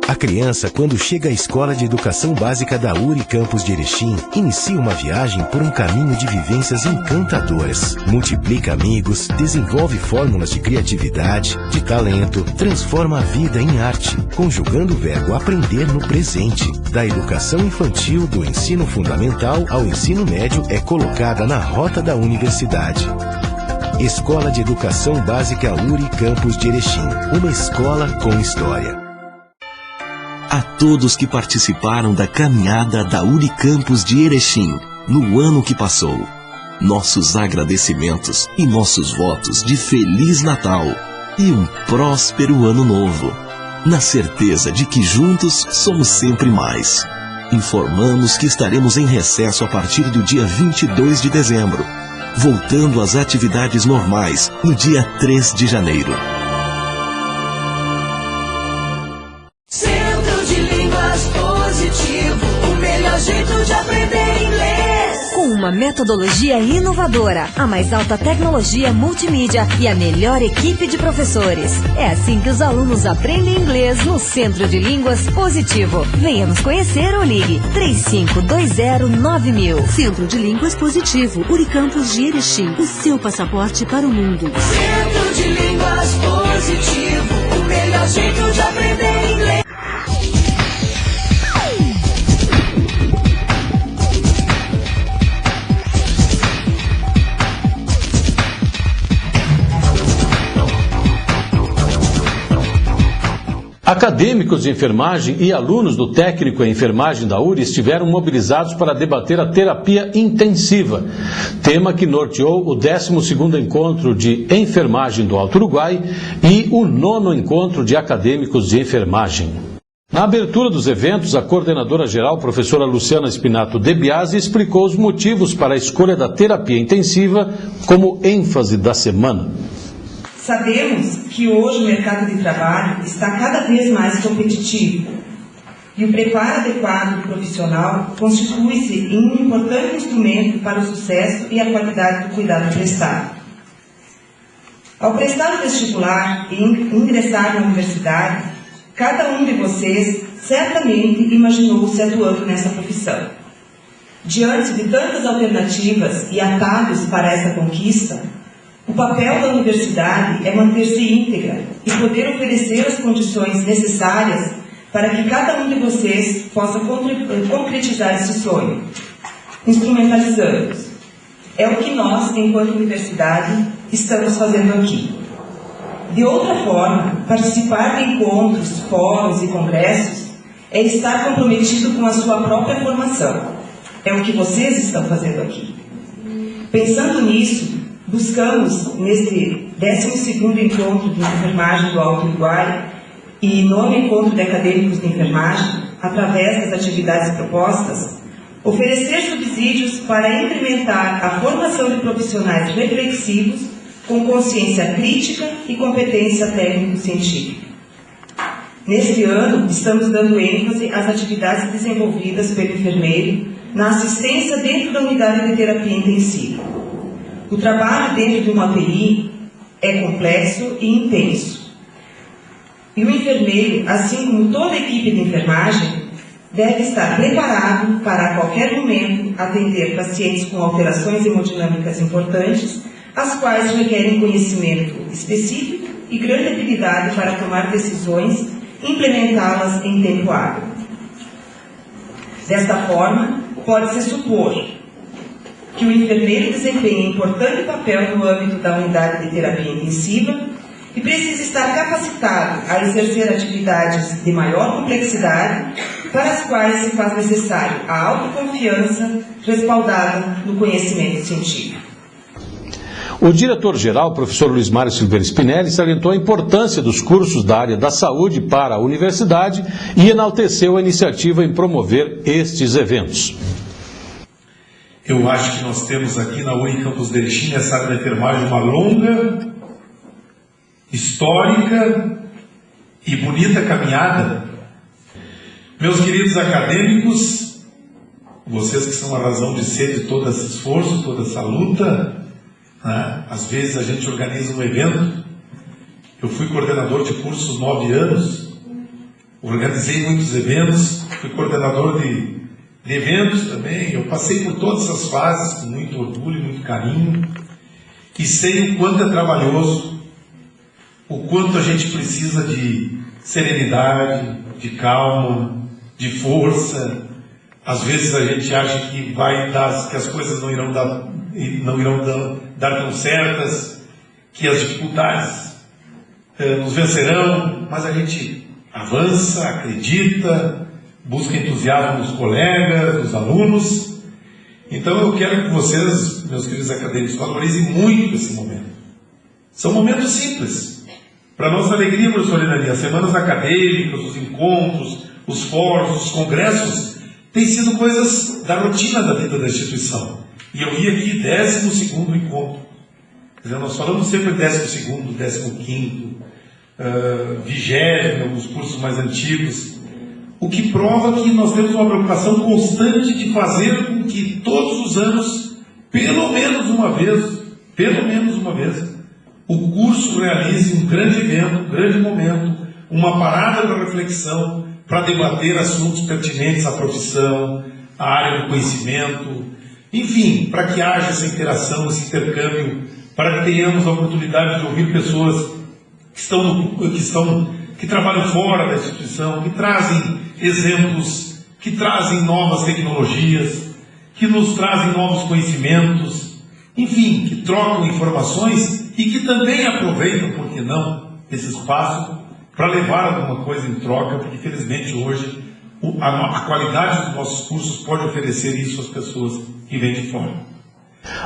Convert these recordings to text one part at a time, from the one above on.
A criança, quando chega à Escola de Educação Básica da URI Campus de Erechim, inicia uma viagem por um caminho de vivências encantadoras. Multiplica amigos, desenvolve fórmulas de criatividade, de talento, transforma a vida em arte, conjugando o verbo aprender no presente. Da educação infantil, do ensino fundamental ao ensino médio, é colocada na rota da universidade. Escola de Educação Básica URI Campus de Erechim, uma escola com história. A todos que participaram da caminhada da URI Campus de Erechim no ano que passou, nossos agradecimentos e nossos votos de Feliz Natal e um próspero Ano Novo, na certeza de que juntos somos sempre mais. Informamos que estaremos em recesso a partir do dia 22 de dezembro, voltando às atividades normais no dia 3 de janeiro. O melhor jeito de aprender inglês. Com uma metodologia inovadora, a mais alta tecnologia multimídia e a melhor equipe de professores. É assim que os alunos aprendem inglês no Centro de Línguas Positivo. Venha nos conhecer ou ligue 35209000. Centro de Línguas Positivo, URI Campus de Erechim. O seu passaporte para o mundo. Centro de Línguas Positivo. O melhor jeito de aprender inglês. Acadêmicos de enfermagem e alunos do técnico em enfermagem da URI estiveram mobilizados para debater a terapia intensiva, tema que norteou o 12º encontro de enfermagem do Alto Uruguai e o 9º encontro de acadêmicos de enfermagem. Na abertura dos eventos, a coordenadora-geral, professora Luciana Spinato de Biasi, explicou os motivos para a escolha da terapia intensiva como ênfase da semana. Sabemos que hoje o mercado de trabalho está cada vez mais competitivo e o preparo adequado do profissional constitui-se em um importante instrumento para o sucesso e a qualidade do cuidado prestado. Ao prestar o vestibular e ingressar na universidade, cada um de vocês certamente imaginou-se atuando nessa profissão. Diante de tantas alternativas e atalhos para essa conquista, o papel da universidade é manter-se íntegra e poder oferecer as condições necessárias para que cada um de vocês possa concretizar esse sonho, instrumentalizando-os. É o que nós, enquanto universidade, estamos fazendo aqui. De outra forma, participar de encontros, fóruns e congressos é estar comprometido com a sua própria formação. É o que vocês estão fazendo aqui. Pensando nisso, buscamos, neste 12º encontro de enfermagem do Alto Uruguai e 9º encontro de acadêmicos de enfermagem, através das atividades propostas, oferecer subsídios para incrementar a formação de profissionais reflexivos com consciência crítica e competência técnico-científica. Neste ano, estamos dando ênfase às atividades desenvolvidas pelo enfermeiro na assistência dentro da unidade de terapia intensiva. O trabalho dentro de uma UTI é complexo e intenso. E o enfermeiro, assim como toda a equipe de enfermagem, deve estar preparado para a qualquer momento atender pacientes com alterações hemodinâmicas importantes, as quais requerem conhecimento específico e grande habilidade para tomar decisões e implementá-las em tempo hábil. Desta forma, pode-se supor que o enfermeiro desempenha importante papel no âmbito da unidade de terapia intensiva e precisa estar capacitado a exercer atividades de maior complexidade, para as quais se faz necessário a autoconfiança respaldada no conhecimento científico. O diretor-geral, professor Luiz Mário Silveira Spinelli, salientou a importância dos cursos da área da saúde para a universidade e enalteceu a iniciativa em promover estes eventos. Eu acho que nós temos aqui na URI Campus de Erechim, nessa área da enfermagem, uma longa, histórica e bonita caminhada. Meus queridos acadêmicos, vocês que são a razão de ser de todo esse esforço, toda essa luta, né? Às vezes a gente organiza um evento. Eu fui coordenador de cursos 9 anos. organizei muitos eventos, fui coordenador de eventos também. Eu passei por todas essas fases com muito orgulho, muito carinho, e sei o quanto é trabalhoso, o quanto a gente precisa de serenidade, de calma, de força. Às vezes a gente acha que que as coisas não irão dar tão certas, que as dificuldades nos vencerão, mas a gente avança, acredita, busca entusiasmo nos colegas, nos alunos. Então eu quero que vocês, meus queridos acadêmicos, valorizem muito esse momento. São momentos simples. Para nossa alegria, professor Inani, as semanas acadêmicas, os encontros, os fóruns, os congressos, têm sido coisas da rotina da vida da instituição. E eu vi aqui 12º encontro. Quer dizer, nós falamos sempre 12º, 15º, 20º, alguns cursos mais antigos, o que prova que nós temos uma preocupação constante de fazer com que todos os anos, pelo menos uma vez, o curso realize um grande evento, um grande momento, uma parada para reflexão, para debater assuntos pertinentes à profissão, à área do conhecimento, enfim, para que haja essa interação, esse intercâmbio, para que tenhamos a oportunidade de ouvir pessoas que trabalham fora da instituição, que trazem exemplos, que trazem novas tecnologias, que nos trazem novos conhecimentos, enfim, que trocam informações e que também aproveitam, por que não, esse espaço para levar alguma coisa em troca, porque infelizmente hoje a qualidade dos nossos cursos pode oferecer isso às pessoas que vêm de fora.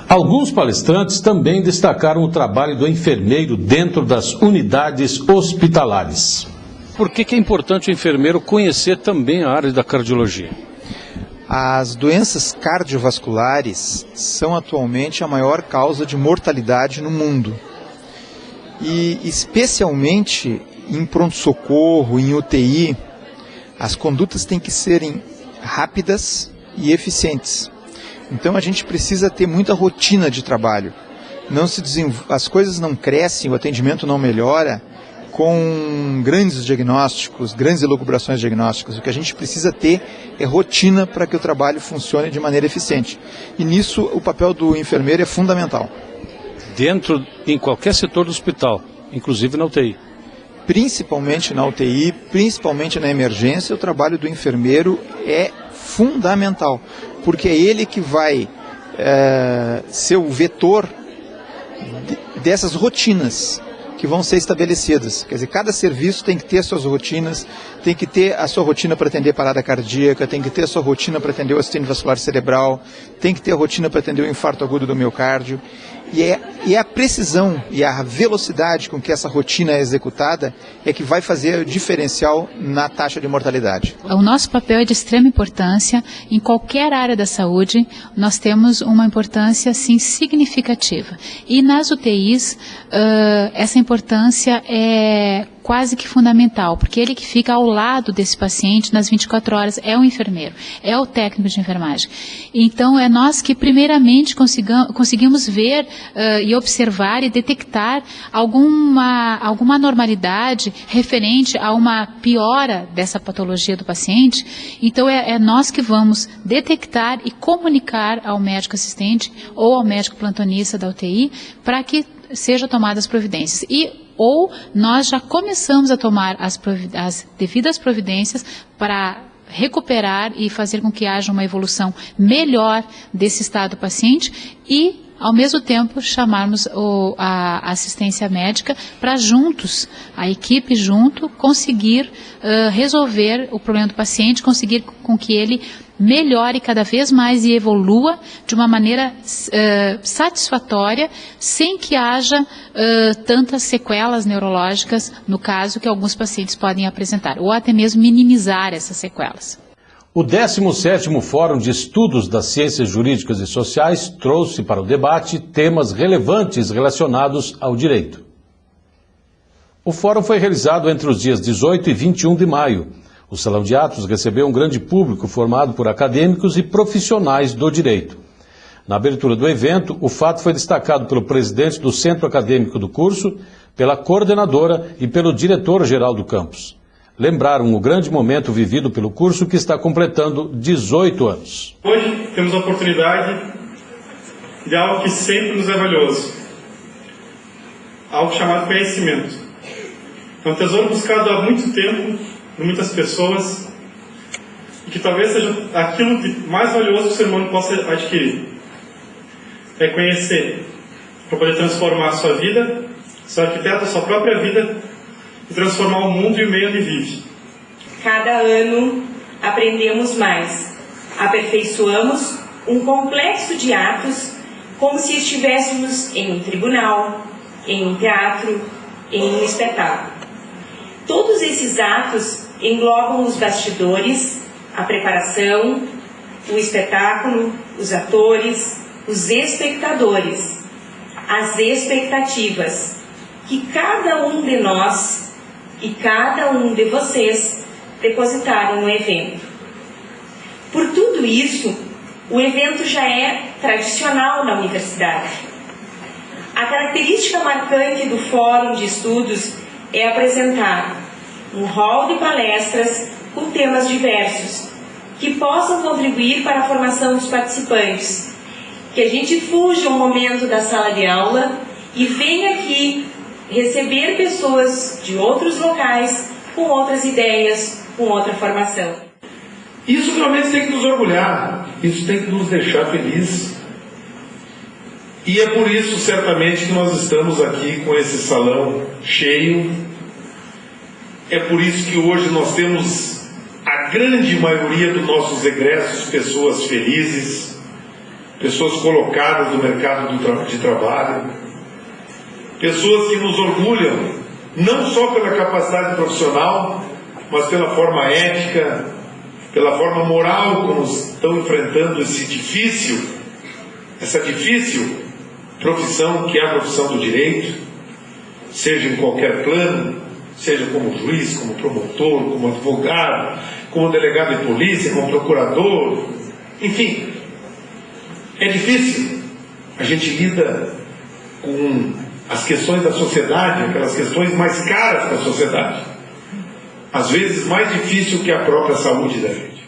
Alguns palestrantes também destacaram o trabalho do enfermeiro dentro das unidades hospitalares. Por que é importante o enfermeiro conhecer também a área da cardiologia? As doenças cardiovasculares são atualmente a maior causa de mortalidade no mundo. E especialmente em pronto-socorro, em UTI, as condutas têm que serem rápidas e eficientes. Então a gente precisa ter muita rotina de trabalho. As coisas não crescem, o atendimento não melhora com grandes diagnósticos, grandes elucubrações diagnósticas. O que a gente precisa ter é rotina para que o trabalho funcione de maneira eficiente. E nisso o papel do enfermeiro é fundamental. Em qualquer setor do hospital, inclusive na UTI. Principalmente na UTI, principalmente na emergência, o trabalho do enfermeiro é fundamental, porque é ele que vai ser o vetor dessas rotinas que vão ser estabelecidas. Quer dizer, cada serviço tem que ter suas rotinas, tem que ter a sua rotina para atender parada cardíaca, tem que ter a sua rotina para atender o acidente vascular cerebral, tem que ter a rotina para atender o infarto agudo do miocárdio. E é a precisão e a velocidade com que essa rotina é executada é que vai fazer o diferencial na taxa de mortalidade. O nosso papel é de extrema importância. Em qualquer área da saúde, nós temos uma importância, sim, significativa. E nas UTIs, essa importância é quase que fundamental, porque ele que fica ao lado desse paciente nas 24 horas é o enfermeiro, é o técnico de enfermagem. Então, é nós que primeiramente conseguimos ver e observar e detectar alguma anormalidade referente a uma piora dessa patologia do paciente. Então, é nós que vamos detectar e comunicar ao médico assistente ou ao médico plantonista da UTI para que sejam tomadas providências. Ou nós já começamos a tomar as devidas providências para recuperar e fazer com que haja uma evolução melhor desse estado do paciente e, ao mesmo tempo, chamarmos a assistência médica para juntos, a equipe junto, conseguir resolver o problema do paciente, conseguir com que ele melhore cada vez mais e evolua de uma maneira satisfatória, sem que haja tantas sequelas neurológicas, no caso que alguns pacientes podem apresentar, ou até mesmo minimizar essas sequelas. O 17º Fórum de Estudos das Ciências Jurídicas e Sociais trouxe para o debate temas relevantes relacionados ao direito. O fórum foi realizado entre os dias 18 e 21 de maio. O Salão de Atos recebeu um grande público formado por acadêmicos e profissionais do direito. Na abertura do evento, o fato foi destacado pelo presidente do Centro Acadêmico do curso, pela coordenadora e pelo diretor-geral do campus. lembraram o grande momento vivido pelo curso que está completando 18 anos. Hoje temos a oportunidade de algo que sempre nos é valioso, algo chamado conhecimento. É um tesouro buscado há muito tempo por muitas pessoas e que talvez seja aquilo de mais valioso que o ser humano possa adquirir. É conhecer, para poder transformar a sua vida, ser arquiteto da sua própria vida e transformar o mundo e o meio onde vive. Cada ano aprendemos mais, aperfeiçoamos um complexo de atos como se estivéssemos em um tribunal, em um teatro, em um espetáculo. Todos esses atos englobam os bastidores, a preparação, o espetáculo, os atores, os espectadores, as expectativas que cada um de nós e cada um de vocês depositaram no evento. Por tudo isso, o evento já é tradicional na universidade. A característica marcante do Fórum de Estudos é apresentar um hall de palestras com temas diversos, que possam contribuir para a formação dos participantes. Que a gente fuja um momento da sala de aula e venha aqui receber pessoas de outros locais, com outras ideias, com outra formação. Isso realmente tem que nos orgulhar, isso tem que nos deixar felizes. E é por isso, certamente, que nós estamos aqui com esse salão cheio. É por isso que hoje nós temos a grande maioria dos nossos egressos, pessoas felizes, pessoas colocadas no mercado de trabalho, pessoas que nos orgulham, não só pela capacidade profissional, mas pela forma ética, pela forma moral como estão enfrentando essa difícil profissão que é a profissão do direito, seja em qualquer plano, seja como juiz, como promotor, como advogado, como delegado de polícia, como procurador, enfim, é difícil. A gente lida com as questões da sociedade, aquelas questões mais caras da sociedade, às vezes mais difícil que a própria saúde da gente.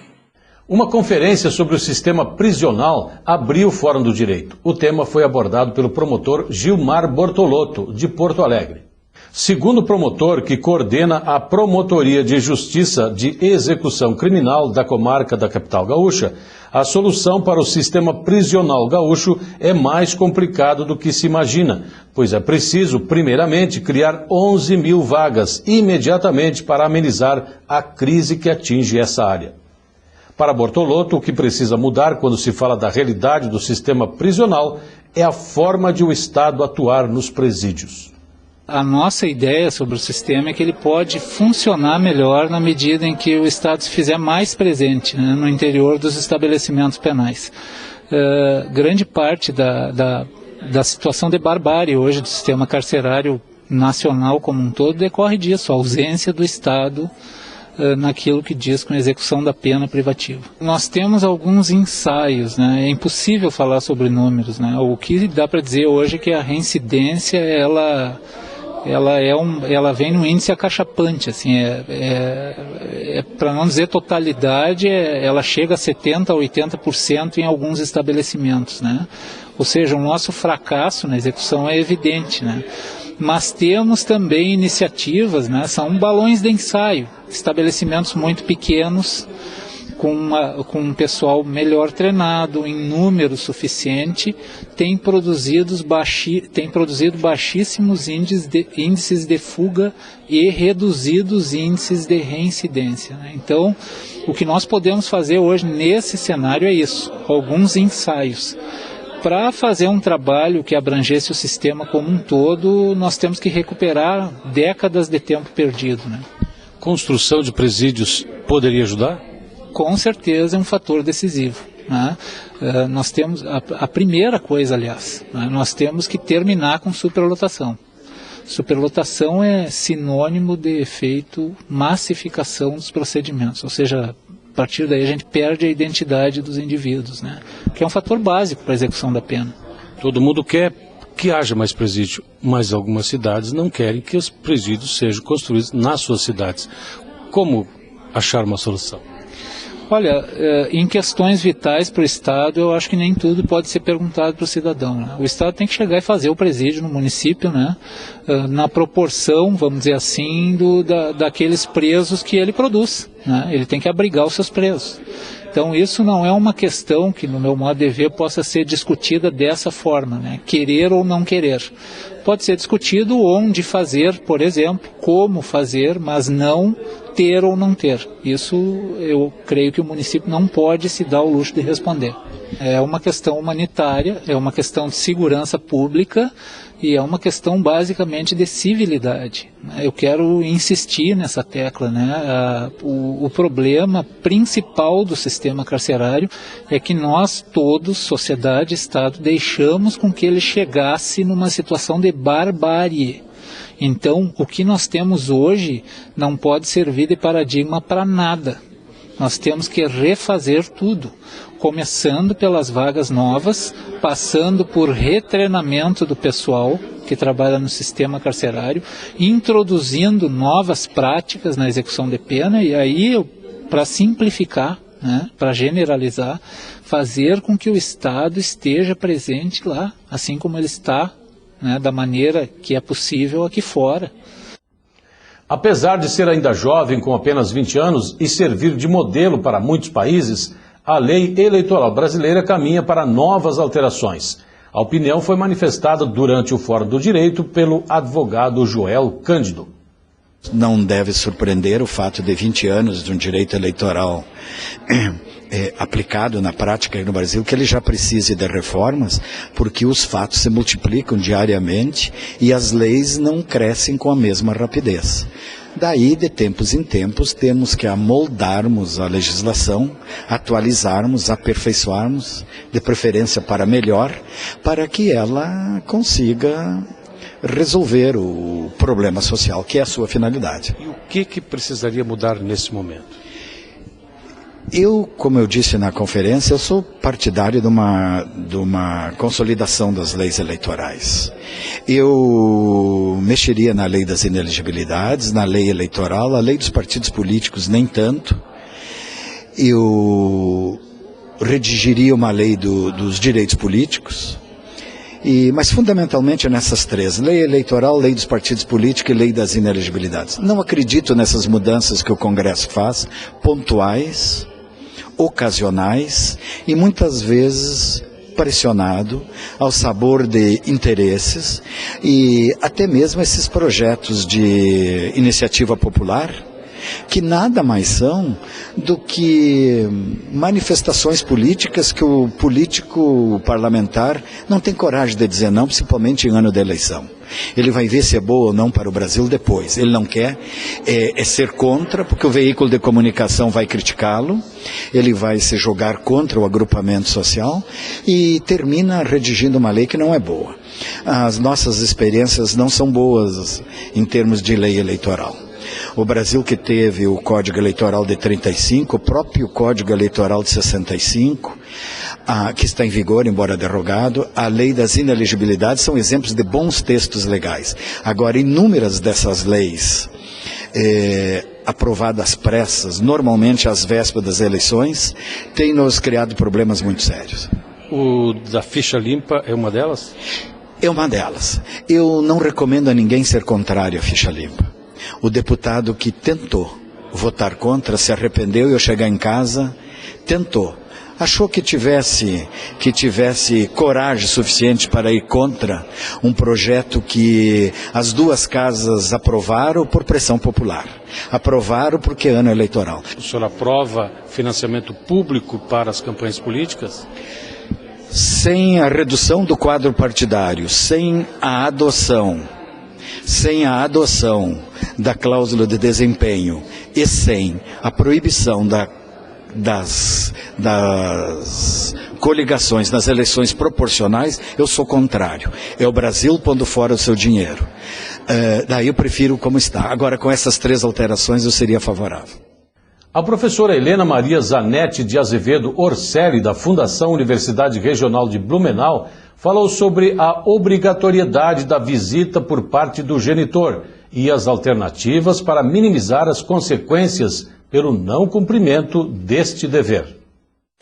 Uma conferência sobre o sistema prisional abriu o Fórum do Direito. O tema foi abordado pelo promotor Gilmar Bortolotto, de Porto Alegre. Segundo o promotor, que coordena a Promotoria de Justiça de Execução Criminal da comarca da capital gaúcha, a solução para o sistema prisional gaúcho é mais complicado do que se imagina, pois é preciso, primeiramente, criar 11 mil vagas imediatamente para amenizar a crise que atinge essa área. Para Bortolotto, o que precisa mudar quando se fala da realidade do sistema prisional é a forma de o Estado atuar nos presídios. A nossa ideia sobre o sistema é que ele pode funcionar melhor na medida em que o Estado se fizer mais presente, né, no interior dos estabelecimentos penais. Grande parte da situação de barbárie hoje do sistema carcerário nacional como um todo decorre disso, a ausência do Estado naquilo que diz com a execução da pena privativa. Nós temos alguns ensaios, né? É impossível falar sobre números, né? O que dá para dizer hoje é que a reincidência ela vem num índice acachapante, assim, para não dizer totalidade, ela chega a 70% a 80% em alguns estabelecimentos, né? Ou seja, o nosso fracasso na execução é evidente, né? Mas temos também iniciativas, né? São balões de ensaio, estabelecimentos muito pequenos, com um pessoal melhor treinado, em número suficiente, tem produzido baixíssimos índices de fuga e reduzidos índices de reincidência, né? Então, o que nós podemos fazer hoje nesse cenário é isso, alguns ensaios. Para fazer um trabalho que abrangesse o sistema como um todo, nós temos que recuperar décadas de tempo perdido, né? Construção de presídios poderia ajudar? Com certeza é um fator decisivo, né? Nós temos, a primeira coisa, aliás, né? Nós temos que terminar com superlotação. Superlotação é sinônimo de efeito massificação dos procedimentos, ou seja, a partir daí a gente perde a identidade dos indivíduos, né? Que é um fator básico para a execução da pena. Todo mundo quer que haja mais presídio, mas algumas cidades não querem que os presídios sejam construídos nas suas cidades. Como achar uma solução? Olha, em questões vitais para o Estado, eu acho que nem tudo pode ser perguntado para o cidadão, né? O Estado tem que chegar e fazer o presídio no município, né? Na proporção, vamos dizer assim, daqueles presos que ele produz, né? Ele tem que abrigar os seus presos. Então isso não é uma questão que, no meu modo de ver, possa ser discutida dessa forma, né? Querer ou não querer. Pode ser discutido onde fazer, por exemplo, como fazer, mas não ter ou não ter. Isso eu creio que o município não pode se dar o luxo de responder. É uma questão humanitária, é uma questão de segurança pública e é uma questão basicamente de civilidade. Eu quero insistir nessa tecla, né? O problema principal do sistema carcerário é que nós todos, sociedade, Estado, deixamos com que ele chegasse numa situação de barbárie. Então, o que nós temos hoje não pode servir de paradigma para nada. Nós temos que refazer tudo, começando pelas vagas novas, passando por retreinamento do pessoal que trabalha no sistema carcerário, introduzindo novas práticas na execução de pena e aí, para simplificar, né, para generalizar, fazer com que o Estado esteja presente lá, assim como ele está, né, da maneira que é possível aqui fora. Apesar de ser ainda jovem, com apenas 20 anos, e servir de modelo para muitos países, a lei eleitoral brasileira caminha para novas alterações. A opinião foi manifestada durante o Fórum do Direito pelo advogado Joel Cândido. Não deve surpreender o fato de 20 anos de um direito eleitoral aplicado na prática no Brasil, que ele já precise de reformas, porque os fatos se multiplicam diariamente e as leis não crescem com a mesma rapidez. Daí, de tempos em tempos, temos que amoldarmos a legislação, atualizarmos, aperfeiçoarmos, de preferência para melhor, para que ela consiga resolver o problema social, que é a sua finalidade. E o que precisaria mudar nesse momento? Como eu disse na conferência, eu sou partidário de uma consolidação das leis eleitorais. Eu mexeria na lei das inelegibilidades, na lei eleitoral, a lei dos partidos políticos nem tanto. Eu redigiria uma lei dos direitos políticos. Mas fundamentalmente nessas três, lei eleitoral, lei dos partidos políticos e lei das inelegibilidades. Não acredito nessas mudanças que o Congresso faz, pontuais, ocasionais e muitas vezes pressionado ao sabor de interesses e até mesmo esses projetos de iniciativa popular, que nada mais são do que manifestações políticas que o político parlamentar não tem coragem de dizer não, principalmente em ano de eleição. Ele vai ver se é boa ou não para o Brasil depois. Ele não quer ser contra, porque o veículo de comunicação vai criticá-lo, ele vai se jogar contra o agrupamento social e termina redigindo uma lei que não é boa. As nossas experiências não são boas em termos de lei eleitoral. O Brasil que teve o Código Eleitoral de 35, o próprio Código Eleitoral de 65, que está em vigor, embora derrogado, a lei das inelegibilidades são exemplos de bons textos legais. Agora, inúmeras dessas leis aprovadas pressas, normalmente às vésperas das eleições, têm nos criado problemas muito sérios. O da ficha limpa é uma delas? É uma delas. Eu não recomendo a ninguém ser contrário à ficha limpa. O deputado que tentou votar contra se arrependeu e ao chegar em casa tentou. Achou que tivesse coragem suficiente para ir contra um projeto que as duas casas aprovaram por pressão popular. Aprovaram porque é ano eleitoral. O senhor aprova financiamento público para as campanhas políticas? Sem a redução do quadro partidário, sem a adoção da cláusula de desempenho e sem a proibição das coligações nas eleições proporcionais, eu sou contrário. É o Brasil pondo fora o seu dinheiro. Daí eu prefiro como está. Agora, com essas três alterações, eu seria favorável. A professora Helena Maria Zanetti de Azevedo Orselli, da Fundação Universidade Regional de Blumenau, falou sobre a obrigatoriedade da visita por parte do genitor e as alternativas para minimizar as consequências pelo não cumprimento deste dever.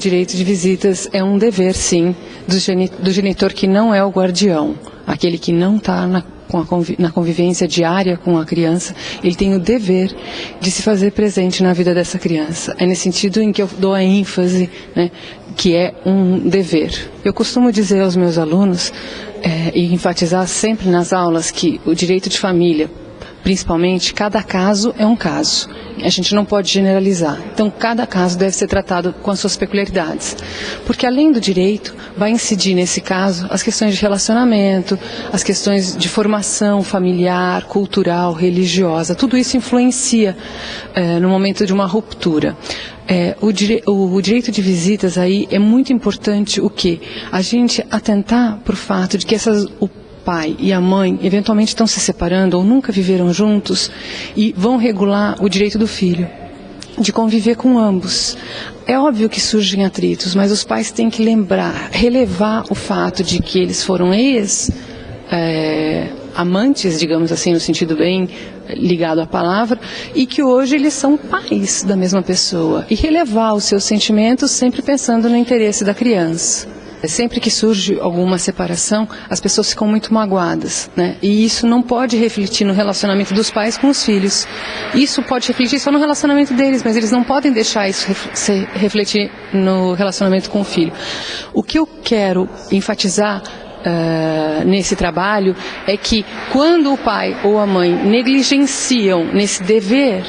O direito de visitas é um dever, sim, do genitor que não é o guardião, aquele que não está na convivência diária com a criança. Ele tem o dever de se fazer presente na vida dessa criança. É nesse sentido em que eu dou a ênfase, né, que é um dever. Eu costumo dizer aos meus alunos e enfatizar sempre nas aulas que o direito de família, principalmente, cada caso é um caso. A gente não pode generalizar. Então, cada caso deve ser tratado com as suas peculiaridades. Porque, além do direito, vai incidir, nesse caso, as questões de relacionamento, as questões de formação familiar, cultural, religiosa. Tudo isso influencia no momento de uma ruptura. O direito de visitas aí é muito importante o quê? A gente atentar para o fato de que o pai e a mãe eventualmente estão se separando ou nunca viveram juntos e vão regular o direito do filho de conviver com ambos. É óbvio que surgem atritos, mas os pais têm que relevar o fato de que eles foram amantes, digamos assim, no sentido bem ligado à palavra, e que hoje eles são pais da mesma pessoa, e relevar os seus sentimentos sempre pensando no interesse da criança. Sempre que surge alguma separação, as pessoas ficam muito magoadas, né? E isso não pode refletir no relacionamento dos pais com os filhos. Isso pode refletir só no relacionamento deles, mas eles não podem deixar isso refletir no relacionamento com o filho. O que eu quero enfatizar nesse trabalho é que quando o pai ou a mãe negligenciam nesse dever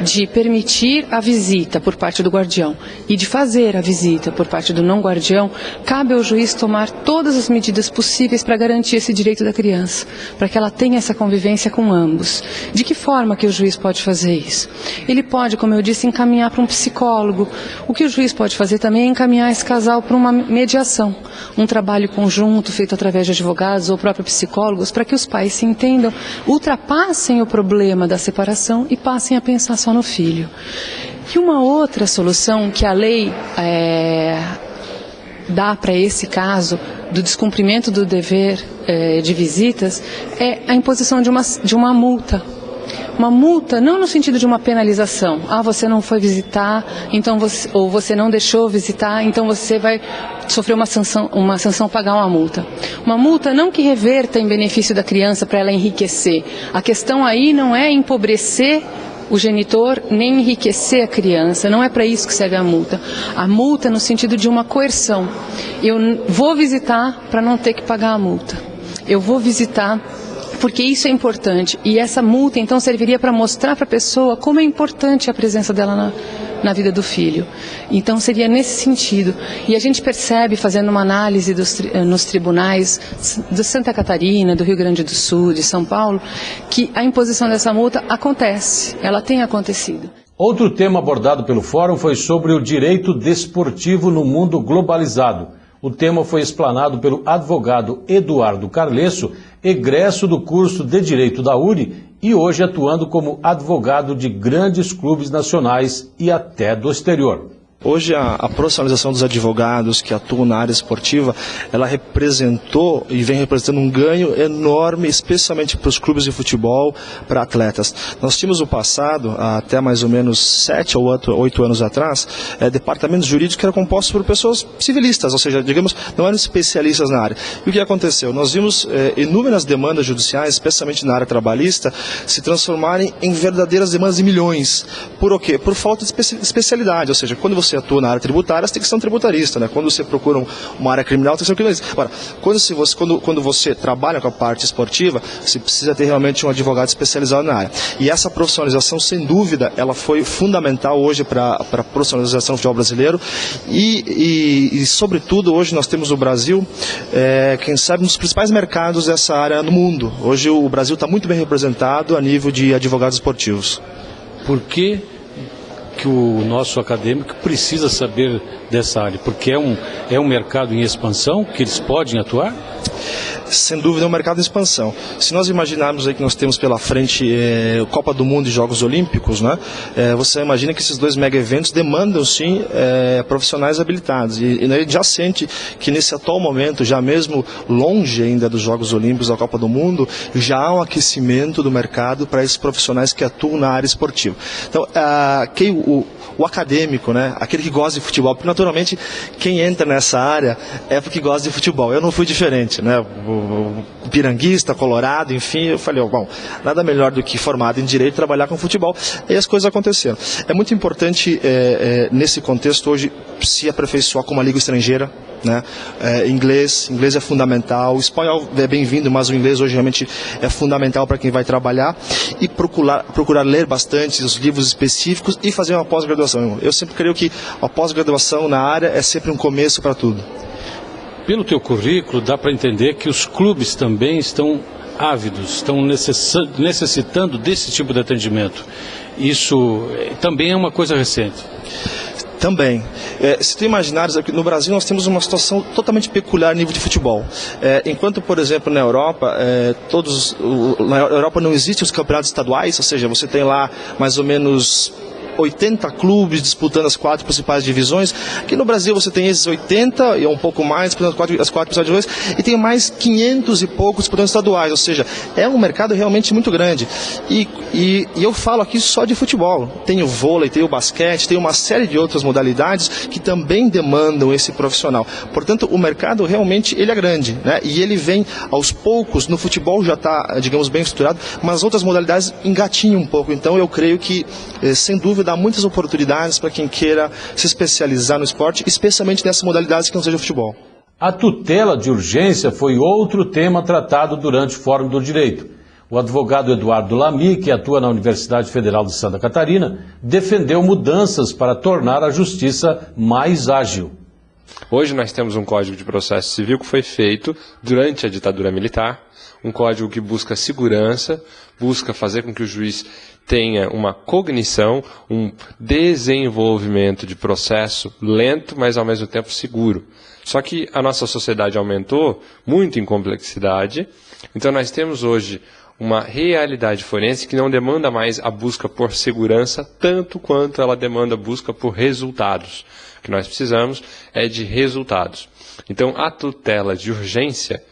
de permitir a visita por parte do guardião e de fazer a visita por parte do não guardião, cabe ao juiz tomar todas as medidas possíveis para garantir esse direito da criança, para que ela tenha essa convivência com ambos. De que forma que o juiz pode fazer isso? Ele pode, como eu disse, encaminhar para um psicólogo. O que o juiz pode fazer também é encaminhar esse casal para uma mediação, um trabalho conjunto feito através de advogados ou próprios psicólogos, para que os pais se entendam, ultrapassem o problema da separação e passem a pensar só no filho. E uma outra solução que a lei dá para esse caso do descumprimento do dever de visitas é a imposição de uma multa. Uma multa não no sentido de uma penalização. Você não foi visitar, então ou você não deixou visitar, então você vai sofrer uma sanção, pagar uma multa. Uma multa não que reverta em benefício da criança para ela enriquecer. A questão aí não é empobrecer o genitor nem enriquecer a criança, não é para isso que serve a multa. A multa no sentido de uma coerção. Eu vou visitar para não ter que pagar a multa. Eu vou visitar porque isso é importante. E essa multa então serviria para mostrar para a pessoa como é importante a presença dela na vida do filho. Então seria nesse sentido. E a gente percebe, fazendo uma análise nos tribunais de Santa Catarina, do Rio Grande do Sul, de São Paulo, que a imposição dessa multa acontece, ela tem acontecido. Outro tema abordado pelo Fórum foi sobre o direito desportivo no mundo globalizado. O tema foi explanado pelo advogado Eduardo Carlesso, egresso do curso de Direito da URI e hoje atuando como advogado de grandes clubes nacionais e até do exterior. Hoje a profissionalização dos advogados que atuam na área esportiva, ela representou e vem representando um ganho enorme, especialmente para os clubes de futebol, para atletas. Nós tínhamos no passado, até mais ou menos 7 ou 8 anos atrás, departamentos jurídicos que eram compostos por pessoas civilistas, ou seja, digamos, não eram especialistas na área. E o que aconteceu? Nós vimos inúmeras demandas judiciais, especialmente na área trabalhista, se transformarem em verdadeiras demandas de milhões. Por o quê? Por falta de especialidade, ou seja, quando você atua na área tributária, você tem que ser um tributarista, né? Quando você procura uma área criminal, tem que ser um criminalista. Agora, quando você trabalha com a parte esportiva, você precisa ter realmente um advogado especializado na área. E essa profissionalização, sem dúvida, ela foi fundamental hoje para a profissionalização do futebol brasileiro e, sobretudo, hoje nós temos no Brasil, quem sabe, um dos principais mercados dessa área no mundo. Hoje o Brasil está muito bem representado a nível de advogados esportivos. Por que que o nosso acadêmico precisa saber dessa área? Porque é um mercado em expansão que eles podem atuar? Sem dúvida é um mercado em expansão. Se nós imaginarmos aí que nós temos pela frente Copa do Mundo e Jogos Olímpicos, né, você imagina que esses dois mega eventos demandam sim profissionais habilitados. E a gente já sente que nesse atual momento, já mesmo longe ainda dos Jogos Olímpicos da Copa do Mundo, já há um aquecimento do mercado para esses profissionais que atuam na área esportiva. Então, o acadêmico, né, aquele que gosta de futebol, porque naturalmente quem entra nessa área é porque gosta de futebol. Eu não fui diferente, né? Piranguista, colorado, enfim, eu falei, bom, nada melhor do que formado em direito trabalhar com futebol, e as coisas aconteceram. É muito importante nesse contexto hoje se aperfeiçoar com uma língua estrangeira, né? Inglês é fundamental, o espanhol é bem-vindo, mas o inglês hoje realmente é fundamental para quem vai trabalhar, e procurar ler bastante os livros específicos e fazer uma pós-graduação. Eu sempre creio que a pós-graduação na área é sempre um começo para tudo. Pelo teu currículo, dá para entender que os clubes também estão ávidos, estão necessitando desse tipo de atendimento. Isso também é uma coisa recente. Também. Se tu imaginares, aqui no Brasil nós temos uma situação totalmente peculiar a nível de futebol. Enquanto, por exemplo, na Europa, na Europa não existem os campeonatos estaduais, ou seja, você tem lá mais ou menos 80 clubes disputando as 4 principais divisões. Aqui no Brasil você tem esses 80 e um pouco mais disputando as 4 principais divisões, e tem mais 500 e poucos disputando estaduais, ou seja, é um mercado realmente muito grande. E eu falo aqui só de futebol. Tem o vôlei, tem o basquete, tem uma série de outras modalidades que também demandam esse profissional. Portanto, o mercado realmente ele é grande, né? E ele vem aos poucos. No futebol já está, digamos, bem estruturado, mas as outras modalidades engatinham um pouco. Então eu creio que, sem dúvida, há muitas oportunidades para quem queira se especializar no esporte, especialmente nessas modalidades que não seja futebol. A tutela de urgência foi outro tema tratado durante o Fórum do Direito. O advogado Eduardo Lamy, que atua na Universidade Federal de Santa Catarina, defendeu mudanças para tornar a justiça mais ágil. Hoje nós temos um Código de Processo Civil que foi feito durante a ditadura militar, um código que busca segurança, busca fazer com que o juiz tenha uma cognição, um desenvolvimento de processo lento, mas ao mesmo tempo seguro. Só que a nossa sociedade aumentou muito em complexidade, então nós temos hoje uma realidade forense que não demanda mais a busca por segurança tanto quanto ela demanda a busca por resultados. O que nós precisamos é de resultados. Então a tutela de urgência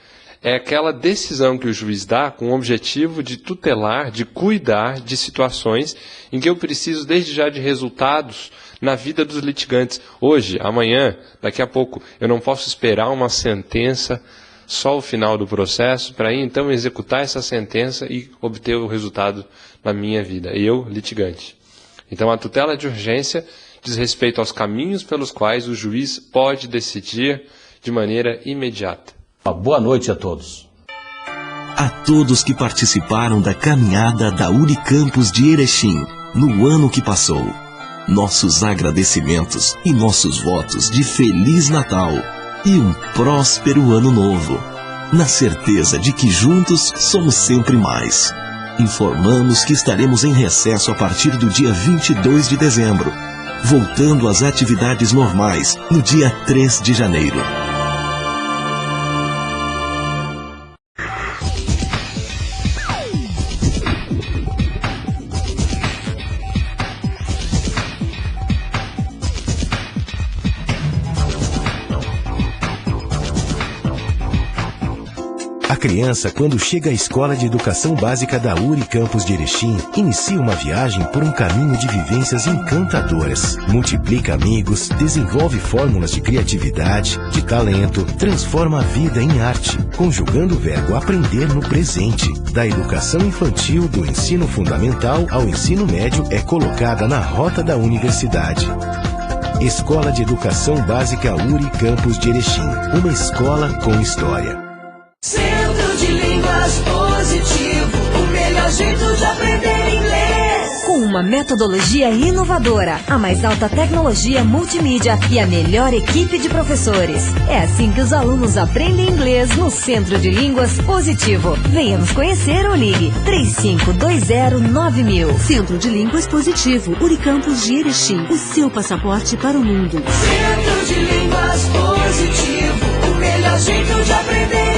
é aquela decisão que o juiz dá com o objetivo de tutelar, de cuidar de situações em que eu preciso desde já de resultados na vida dos litigantes. Hoje, amanhã, daqui a pouco, eu não posso esperar uma sentença, só o final do processo, para ir então executar essa sentença e obter o resultado na minha vida, eu, litigante. Então a tutela de urgência diz respeito aos caminhos pelos quais o juiz pode decidir de maneira imediata. Boa noite a todos. A todos que participaram da caminhada da Unicampus de Erechim no ano que passou, nossos agradecimentos e nossos votos de Feliz Natal e um próspero Ano Novo, na certeza de que juntos somos sempre mais. Informamos que estaremos em recesso a partir do dia 22 de dezembro, voltando às atividades normais no dia 3 de janeiro. A criança, quando chega à Escola de Educação Básica da Unicampus de Erechim, inicia uma viagem por um caminho de vivências encantadoras. Multiplica amigos, desenvolve fórmulas de criatividade, de talento, transforma a vida em arte, conjugando o verbo aprender no presente. Da educação infantil, do ensino fundamental ao ensino médio, é colocada na rota da universidade. Escola de Educação Básica Unicampus de Erechim, uma escola com história. Centro de Línguas Positivo, o melhor jeito de aprender inglês. com uma metodologia inovadora, a mais alta tecnologia multimídia e a melhor equipe de professores. É assim que os alunos aprendem inglês no Centro de Línguas Positivo. Venha nos conhecer ou ligue 35209000. Centro de Línguas Positivo, Unicampus de Erechim, o seu passaporte para o mundo. Centro de Línguas Positivo, o melhor jeito de aprender